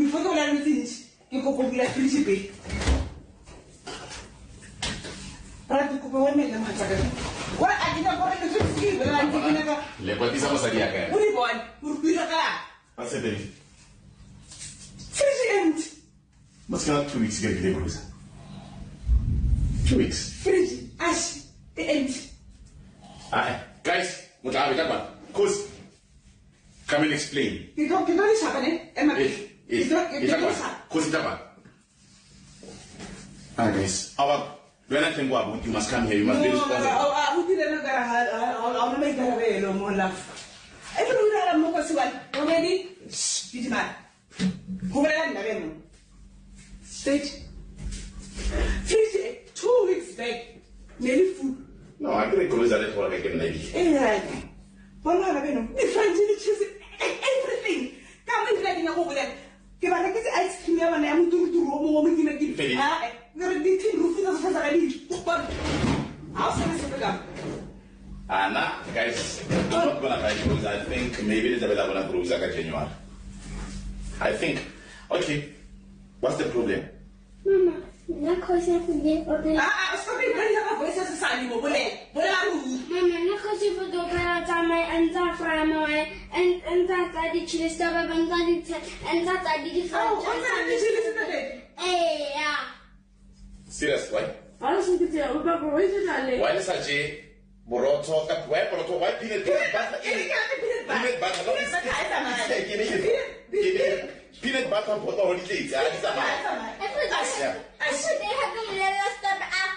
before the land finish, you go for the electricity. What I didn't want to see, but I didn't ever. What is our idea? What boy? Who be the car? What's the day? End. What's going on 2 weeks ago? 2 weeks. Finish. Ash. The end. Guys, what are we talking about? Cause, come and explain. You don't know this happening. Emma. Guys, when I think about you must come here, you must be responsible. I'll make a real more love. I don't know that I'm not possible. Already? Shh, man. Who will I know? State. 2 weeks back. Nearly food. No, I'm going to close that for like a lady. Right. Well, I don't know. If I didn't choose everything, come in like in a hole. Give I get ice cream and I'm doing to Romo with him again. You're a bit roof of the ready. I'll send it up. Anna, guys, I'm not going to write because I think maybe it's a better one to lose like a genuine. I think, okay, what's the problem? Mama, not because I forget or the. Sorry, but you have a voice as a sign. What are you? Mama, not because you put the time and that from my and that I did chili stuff and that I did it. Oh, what's that? Hey, yeah. Serious, why? I was going to tell you about why is that J? Boroto, why peanut butter? Peanut butter for all the days. I said they have to let us stop apart.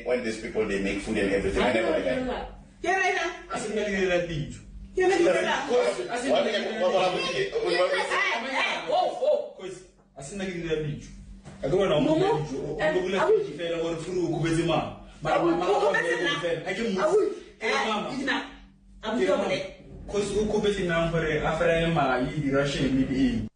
When these people they make food and everything, I never again. I said, Because who could be in number after I am Russian.